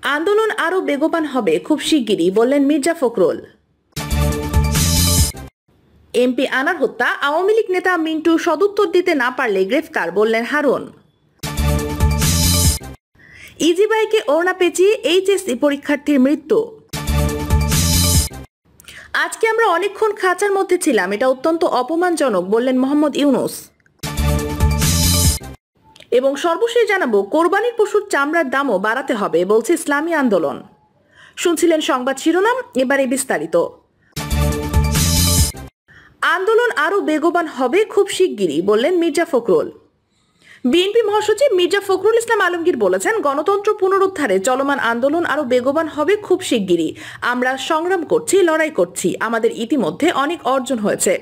আন্দোলন আরো বেগবান হবে খুব শিগগিরই, বললেন মির্জা ফখরুল। এমপি আনার হত্যা, আওয়ামী লীগ নেতা মিন্টু সদুত্তর দিতে না পারলে গ্রেফতার, বললেন হারুন। ইজি বাইকে ওড়না পেঁচিয়ে এইচএসসি পরীক্ষার্থীর মৃত্যু। আজকে আমরা অনেকক্ষণ খাঁচার মধ্যে ছিলাম, এটা অত্যন্ত অপমানজনক, বললেন মোহাম্মদ ইউনুস। এবং সর্বশেষ জানাবো, কোরবানির পশুর চামড়ার দামও বাড়াতে হবে, বলছে ইসলামী আন্দোলন। শুনছিলেন সংবাদ শিরোনাম, এবারে বিস্তারিত। আন্দোলন আরো বেগবান হবে খুব শিগগিরই, বললেন মির্জা ফখরুল। বিএনপি মহাসচিব মির্জা ফখরুল ইসলাম আলমগীর বলেছেন, গণতন্ত্র পুনরুদ্ধারে চলমান আন্দোলন আরো বেগবান হবে খুব শিগগিরই। আমরা সংগ্রাম করছি, লড়াই করছি, আমাদের ইতিমধ্যে অনেক অর্জন হয়েছে।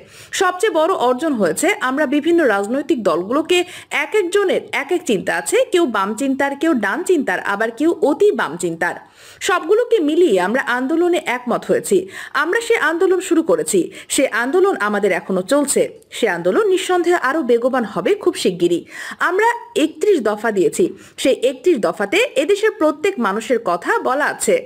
সবচেয়ে বড় অর্জন হয়েছে, আমরা বিভিন্ন রাজনৈতিক দলগুলোকে এক একজনের এক এক চিন্তা আছে, কেউ বাম চিন্তার, কেউ ডান চিন্তার, আবার কেউ অতি বাম চিন্তার। সবগুলোকে মিলিয়ে আমরা আন্দোলনে একমত হয়েছি। আমরা সে আন্দোলন শুরু করেছি, সে আন্দোলন আমাদের এখনো চলছে। সে আন্দোলন নিঃসন্দেহে আরো বেগবান হবে খুব শিগগিরই। আমরা 31 দফা দিয়েছি, সেই 31 দফাতে এদেশের প্রত্যেক মানুষের কথা বলা আছে।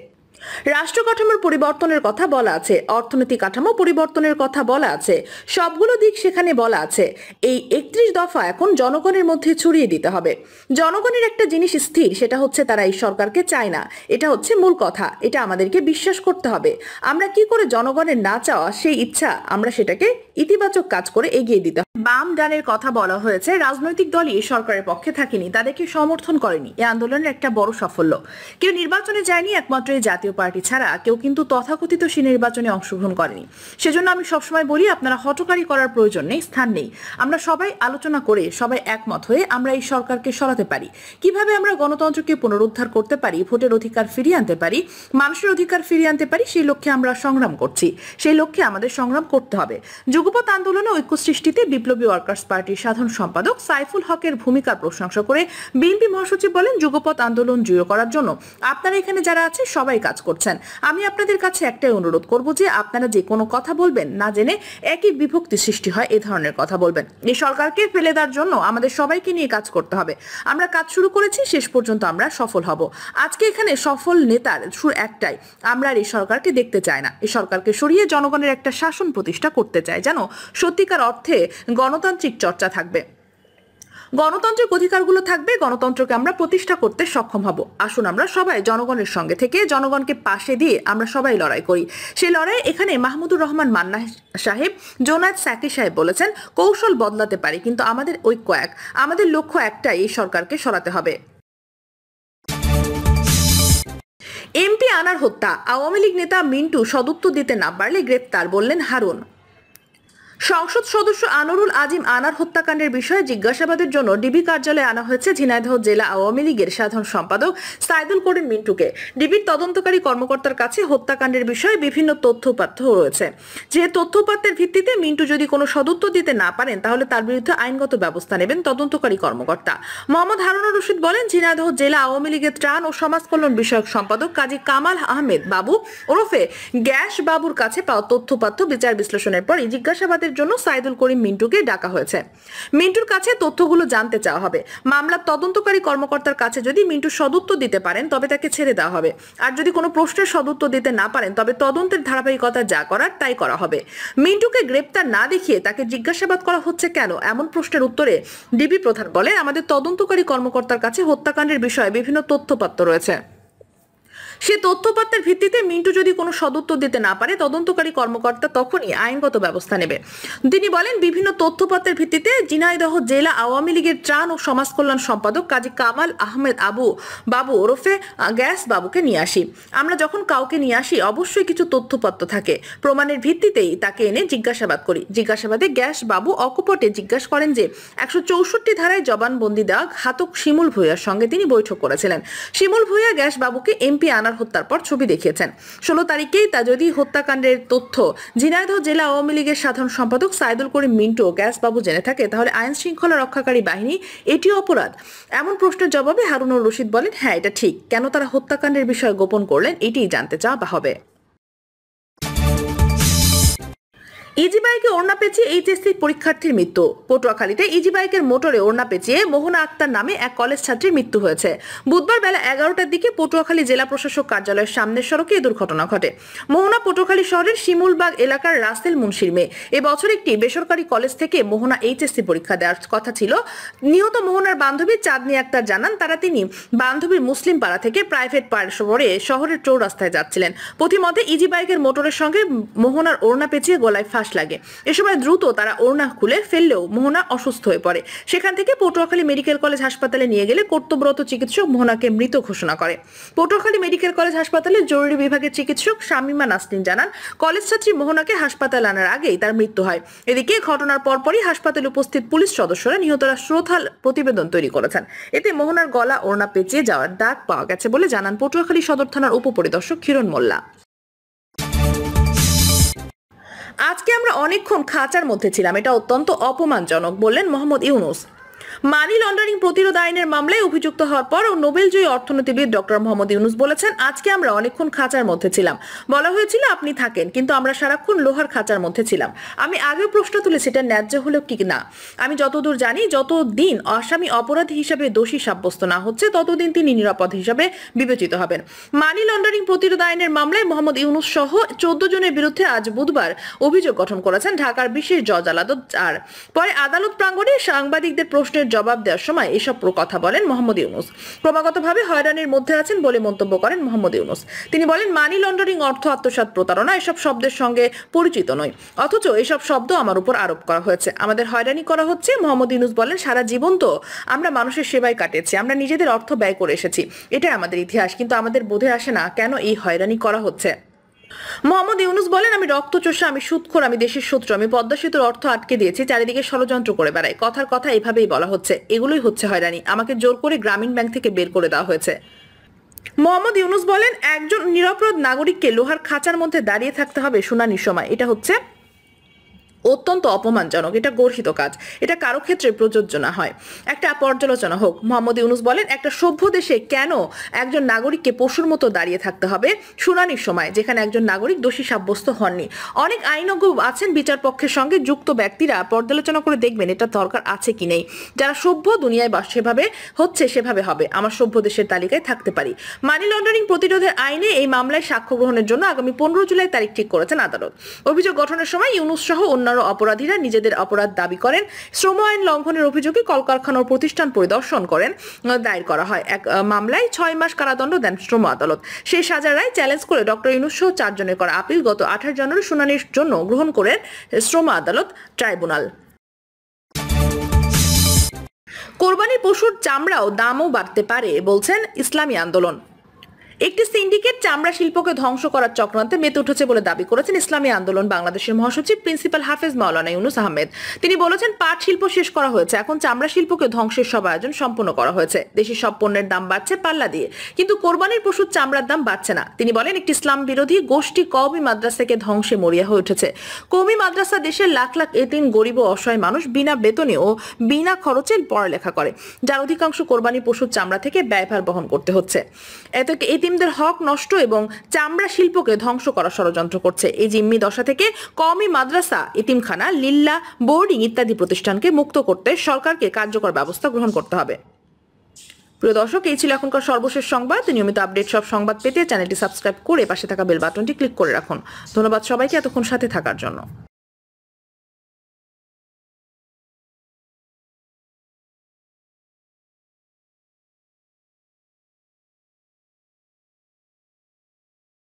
রাষ্ট্র কাঠামোর পরিবর্তনের কথা বলা আছে, অর্থনৈতিক কাঠামো পরিবর্তনের কথা বলা আছে, সবগুলো দিক সেখানে বলা আছে। এই 31 দফা এখন জনগণের মধ্যে ছড়িয়ে দিতে হবে। জনগণের একটা জিনিস স্থির, সেটা হচ্ছে তারা এই সরকারকে চায় না। এটা হচ্ছে মূল কথা, এটা আমাদেরকে বিশ্বাস করতে হবে। আমরা কি করে জনগণের না চাওয়া সেই ইচ্ছা, আমরা সেটাকে ইতিবাচক কাজ করে এগিয়ে দিতে হবে। বাম ডানের কথা বলা হয়েছে, রাজনৈতিক দলই সরকারের পক্ষে থাকেনি, তাদেরকে সমর্থন করেনি। এই আন্দোলনের একটা বড় সাফল্য। কেউ নির্বাচনে যায়নি, একমাত্র এই জাতীয় পার্টি ছাড়া কেউ কিন্তু তথাকথিত সে নির্বাচনে অংশগ্রহণ করেনি। সেজন্য আমি সবসময় বলি, আপনারা হঠকারী করার প্রয়োজন নেই, স্থান নেই। আমরা সবাই আলোচনা করে, সবাই একমত হয়ে আমরা এই সরকারকে সরাতে পারি। কিভাবে আমরা গণতন্ত্রকে পুনরুদ্ধার করতে পারি, ভোটের অধিকার ফিরিয়ে আনতে পারি, মানুষের অধিকার ফিরিয়ে আনতে পারি, সেই লক্ষ্যে আমরা সংগ্রাম করছি। সেই লক্ষ্যে আমাদের সংগ্রাম করতে হবে। যুগপৎ আন্দোলনে ঐক্য সৃষ্টিতে বিপ্লবী ওয়ার্কার্স পার্টির সাধারণ সম্পাদক সাইফুল হকের ভূমিকার প্রশংসা করে বিএনপি মহাসচিব বলেন, যুগপৎ আন্দোলন জয় করার জন্য আপনারা এখানে যারা আছে সবাই কাজ করছেন। আমি আপনাদের কাছে একটাই অনুরোধ করব যে আপনারা যে কোনো কথা বলবেন, না জেনে একই বিভক্তি সৃষ্টি হয় এ ধরনের কথা বলবেন। এই সরকারকে ফেলে দেওয়ার জন্য আমাদের সবাইকে নিয়ে কাজ করতে হবে। আমরা কাজ শুরু করেছি, শেষ পর্যন্ত আমরা সফল হব। আজকে এখানে সফল নেতার সুর একটাই, আমরা আর এই সরকারকে দেখতে চাই না। এই সরকারকে সরিয়ে জনগণের একটা শাসন প্রতিষ্ঠা করতে চাই, যেন সত্যিকার অর্থে গণতান্ত্রিক চর্চা থাকবে, গণতান্ত্রিক অধিকারগুলো থাকবে, গণতন্ত্রকে আমরা প্রতিষ্ঠা করতে সক্ষম হব। আসুন আমরা সবাই জনগণের সঙ্গে থেকে, জনগণকে পাশে দিয়ে আমরা সবাই লড়াই করি। সেই লড়াই এখানে মাহমুদুর রহমান মান্না সাহেব, জোনায়েদ সাকি সাহেব বলেছেন, কৌশল বদলাতে পারি, কিন্তু আমাদের ঐক্য এক, আমাদের লক্ষ্য একটাই, এই সরকারকে সরাতে হবে। এমপি আনার হত্যা, আওয়ামী লীগ নেতা মিন্টু সদুত্তর দিতে না পারলে গ্রেফতার, বললেন হারুন। সংসদ সদস্য আনোয়ারুল আজিম আনার হত্যাকাণ্ডের বিষয়ে জিজ্ঞাসাবাদের জন্য ডিবি কার্যালয়ে আনা হয়েছে ঝিনাইদহ জেলা আওয়ামী লীগের সাধারণ সম্পাদক সাইদুল করিম মিন্টুকে। ডিবির তদন্তকারী কর্মকর্তার কাছে হত্যাকাণ্ডের বিষয়ে বিভিন্ন তথ্যপাত্র রয়েছে। যে তথ্যপাত্রের ভিত্তিতে মিন্টু যদি কোনো সদুত্তর দিতে না পারেন, তাহলে তার বিরুদ্ধে আইনগত ব্যবস্থা নেবেন তদন্তকারী কর্মকর্তা। মোহাম্মদ হারুনুর রশিদ বলেন, ঝিনাইদহ জেলা আওয়ামী লীগের ত্রাণ ও সমাজ কল্যাণ বিষয়ক সম্পাদক কাজী কামাল আহমেদ বাবু ওরফে গ্যাস বাবুর কাছে পাওয়া তথ্যপাত্র বিচার বিশ্লেষণের পরই জিজ্ঞাসাবাদের জন্য সাইদুল করিম মিন্টুকে ডাকা হয়েছে। মিন্টুর কাছে তথ্যগুলো জানতে চাওয়া হবে। মামলার তদন্তকারী কর্মকর্তার কাছে যদি মিন্টু সদুত্তর দিতে পারেন, তবে তাকে ছেড়ে দেওয়া হবে। আর যদি কোনো প্রশ্নের সদুত্তর দিতে না পারেন, তবে তদন্তের ধারাবাহিকতা যা করার তাই করা হবে। মিন্টুকে গ্রেপ্তার না দেখিয়ে তাকে জিজ্ঞাসাবাদ করা হচ্ছে কেন, এমন প্রশ্নের উত্তরে ডিবি প্রধান বলেন, আমাদের তদন্তকারী কর্মকর্তার কাছে হত্যাকাণ্ডের বিষয়ে বিভিন্ন তথ্যপাত্র রয়েছে। সে তথ্যপাত্রের ভিত্তিতে মিন্টু যদি কোনো সদুত্তর দিতে না পারে, তদন্তকারী কর্মকর্তা তখনই আইনগত ব্যবস্থা নেবে। তিনি বলেন, বিভিন্ন তথ্যপাত্রের ভিত্তিতে ঝিনাইদহ জেলা আওয়ামী লীগের ত্রাণ ও সমাজ কল্যাণ সম্পাদক কাজী কামাল আহমেদ বাবু ওরফে গ্যাস বাবুকে নিয়ে আসি। আমরা যখন কাউকে নিয়ে আসি, অবশ্যই কিছু তথ্যপত্র থাকে, প্রমাণের ভিত্তিতেই তাকে এনে জিজ্ঞাসাবাদ করি। জিজ্ঞাসাবাদে গ্যাস বাবু অকপটে জিজ্ঞাসা করেন যে 164 ধারায় জবানবন্দি দেওয়া ঘাতক শিমুল ভূঁইয়ার সঙ্গে তিনি বৈঠক করেছিলেন। শিমুল ভূঁইয়া গ্যাস বাবুকে এমপি আনার হত্যার পর ছবি দেখিয়েছেন। 16 তারিখেই তা যদি হত্যাকাণ্ডের তথ্য ঝিনাইদহ জেলা আওয়ামী লীগের সাধারণ সম্পাদক সাইদুল করিম মিন্টু ও গ্যাস বাবু জেনে থাকে, তাহলে আইন শৃঙ্খলা রক্ষাকারী বাহিনী এটিও অপরাধ। এমন প্রশ্নের জবাবে হারুনুর রশিদ বলেন, হ্যাঁ, এটা ঠিক। কেন তারা হত্যাকাণ্ডের বিষয় গোপন করলেন, এটিই জানতে চাওয়া হবে। ইজি বাইকে ওড়না পেঁচিয়ে এইচএসসি পরীক্ষার্থীর মৃত্যু। পটুয়াখালীতে ইজি বাইকের মোটরে ওড়না পেঁচিয়ে মোহনা আক্তার নামে এক কলেজ ছাত্রীর মৃত্যু হয়েছে। বুধবার বেলা 11টার দিকে পটুয়াখালী জেলা প্রশাসক কার্যালয়ের সামনের সড়কে এই দুর্ঘটনা ঘটে। মোহনা পটুয়াখালী শহরের শিমুলবাগ এলাকার রাসেল মুন্সির মেয়ে। এবছর একটি বেসরকারি কলেজ থেকে মোহনা এইচএসসি পরীক্ষা দেওয়ার কথা ছিল। নিহত মোহনার বান্ধবী চাঁদনী আক্তার জানান, তিনি বান্ধবীর মুসলিম পাড়া থেকে প্রাইভেট পড়ে শহরের চৌরাস্তায় যাচ্ছিলেন। পথিমধ্যে ইজি বাইকের মোটরের সঙ্গে মোহনার ওড়না পেঁচিয়ে গলায় ফাঁস লাগে। এ সময় দ্রুত তারা ওড়না খুলে ফেললেও মোহনা অসুস্থ হয়ে পড়ে। সেখান থেকে পটুয়াখালী মেডিকেল কলেজ হাসপাতালে নিয়ে গেলে কর্তব্যরত চিকিৎসক মোহনাকে মৃত ঘোষণা করে। পটুয়াখালী মেডিকেল কলেজ হাসপাতালের জরুরি বিভাগের চিকিৎসক শামিমা নাসরিন জানান, কলেজ ছাত্রী মোহনাকে হাসপাতালে আনার আগেই তার মৃত্যু হয়। এদিকে ঘটনার পরপরই হাসপাতালে উপস্থিত পুলিশ সদস্যরা নিহতরা শ্রোতাল প্রতিবেদন তৈরি করেছেন। এতে মোহনার গলা ওড়না পেঁচিয়ে যাওয়ার দাগ পাওয়া গেছে বলে জানান পটুয়াখালী সদর থানার উপপরিদর্শক কিরণ মোল্লা। আজকে আমরা অনেকক্ষণ খাঁচার মধ্যে ছিলাম, এটা অত্যন্ত অপমানজনক, বললেন মোহাম্মদ ইউনুস। মানি লন্ডারিং প্রতিরোধ আইনের মামলায় অভিযুক্ত হওয়ার পর নোবেলজয়ী অর্থনীতিবিদ ডক্টর মোহাম্মদ ইউনুস বলেছেন, আজকে আমরা অনেকক্ষণ খাঁচার মধ্যে ছিলাম। বলা হয়েছিল আপনি থাকেন, কিন্তু আমরা সারাক্ষণ লোহার খাঁচার মধ্যে ছিলাম। আমি আগেও প্রশ্ন তুলেছি এটা ন্যায্য হলো কি না। আমি যতদূর জানি, যতদিন আসামি অপরাধী হিসাবে দোষী সাব্যস্ত না হচ্ছে ততদিন তিনি নিরাপদ হিসাবে বিবেচিত হবেন। মানি লন্ডারিং প্রতিরোধ আইনের মামলায় মোহাম্মদ ইউনুস সহ 14 জনের বিরুদ্ধে আজ বুধবার অভিযোগ গঠন করেছেন ঢাকার বিশেষ জজ আদালত। আর পরে আদালত প্রাঙ্গণে সাংবাদিকদের প্রশ্নের জবাব দেওয়ার সময় এসব কথা বলেন মোহাম্মদ ইউনুস। ক্রমাগতভাবে হয়রানির মধ্যে আছেন বলে মন্তব্য করেন মোহাম্মদ ইউনুস। তিনি বলেন, মানি লন্ডারিং, অর্থ আত্মসাৎ, প্রতারণা এসব শব্দের সঙ্গে পরিচিত নই, অথচ এসব শব্দ আমার উপর আরোপ করা হয়েছে। আমাদের হয়রানি করা হচ্ছে। মোহাম্মদ ইউনুস বলেন, সারা জীবন তো আমরা মানুষের সেবায় কাটিয়েছি, আমরা নিজেদের অর্থ ব্যয় করে এসেছি, এটাই আমাদের ইতিহাস, কিন্তু আমাদের বোধে আসে না কেন এই হয়রানি করা হচ্ছে। মোহাম্মদ ইউনুস বলেন, আমি রক্তচোষা, আমি সুদখোর, আমি দেশের শত্রু, আমি পদ্মা সেতুর অর্থ আটকে দিয়েছি, চারিদিকে ষড়যন্ত্র করে বেড়াই, কথার কথা এভাবেই বলা হচ্ছে, এগুলোই হচ্ছে হয়রানি। আমাকে জোর করে গ্রামীণ ব্যাংক থেকে বের করে দেওয়া হয়েছে। মোহাম্মদ ইউনুস বলেন, একজন নিরপরাধ নাগরিককে লোহার খাঁচার মধ্যে দাঁড়িয়ে থাকতে হবে শুনানির সময়, এটা হচ্ছে অত্যন্ত অপমানজনক, এটা গর্হিত কাজ, এটা কারো ক্ষেত্রে প্রযোজ্য না হয়। একটা পর্যালোচনা হোক। মোহাম্মদ ইউনুস বলেন, একটা সভ্য দেশে কেন একজন নাগরিককে পশুর মতো দাঁড়িয়ে থাকতে হবে শুনানির সময়, যেখানে একজন নাগরিক দোষী সাব্যস্ত হননি? অনেক আইনজ্ঞ আছেন, বিচার পক্ষের সঙ্গে যুক্ত ব্যক্তিরা পর্যালোচনা করে দেখবেন এটা দরকার আছে কি নেই। যারা সভ্য দুনিয়ায় সেভাবে হচ্ছে সেভাবে হবে, আমার সভ্য দেশের তালিকায় থাকতে পারি। মানি লন্ডারিং প্রতিরোধের আইনে এই মামলায় সাক্ষ্য গ্রহণের জন্য আগামী 15 জুলাই তারিখ ঠিক করেছেন আদালত। অভিযোগ গঠনের সময় ইউনুস সহ অন্যান্য অপরাধীরা নিজেদের অপরাধ দাবি করেন। শ্রম আইন লঙ্ঘনের অভিযোগে কলকারখানা ও প্রতিষ্ঠান পরিদর্শন করেন দায়ের করা হয় এক মামলায় 6 মাস কারাদণ্ড দেন শ্রম আদালত। সেই সাজার রায় চ্যালেঞ্জ করে ডক্টর ইউনুস সহ 4 জনের করা আপিল গত 18 জানুয়ারি শুনানির জন্য গ্রহণ করেন শ্রম আদালত ট্রাইব্যুনাল। কোরবানির পশুর চামড়াও দামও বাড়তে পারে বলছেন ইসলামী আন্দোলন। একটি সিন্ডিকেট চামড়া শিল্পকে ধ্বংস করার চক্রান্তে মেতে উঠেছে বলে দাবি করেছেন ইসলামী আন্দোলন বাংলাদেশের মহাসচিব প্রিন্সিপাল হাফেজ মাওলানা ইউনুস আহমেদ। তিনি বলেছেন, পাট শিল্প শেষ করা হয়েছে, এখন চামড়া শিল্পকে ধ্বংসের সব আয়োজন সম্পন্ন করা হয়েছে। দেশের সব পণ্যের দাম বাড়ছে পাল্লা দিয়ে, কিন্তু কোরবানির পশুর চামড়ার দাম বাড়ছে না। তিনি বলেন, একটি ইসলাম বিরোধী গোষ্ঠী কওমি মাদ্রাসাকে ধ্বংসে মরিয়া হয়ে উঠেছে। কওমি মাদ্রাসা দেশের লাখ লাখ এতিম, গরিব ও অসহায় মানুষ বিনা বেতনে ও বিনা খরচে পড়ালেখা করে, যার অধিকাংশ কোরবানির পশুর চামড়া থেকে ব্যয়ভার বহন করতে হচ্ছে। এতে এতিমদের হক নষ্ট এবং চামড়া শিল্পকে ধ্বংস করার ষড়যন্ত্র করছে। এই জিম্মি দশা থেকে কওমি মাদ্রাসা, এতিমখানা, লিল্লা, বোর্ডিং ইত্যাদি প্রতিষ্ঠানকে মুক্ত করতে সরকারকে কার্যকর ব্যবস্থা গ্রহণ করতে হবে। প্রিয় দর্শক, এই ছিল এখনকার সর্বশেষ সংবাদ। নিয়মিত আপডেট সব সংবাদ পেতে চ্যানেলটি সাবস্ক্রাইব করে পাশে থাকা বেল বাটনটি ক্লিক করে রাখুন। ধন্যবাদ সবাইকে এতক্ষণ সাথে থাকার জন্য।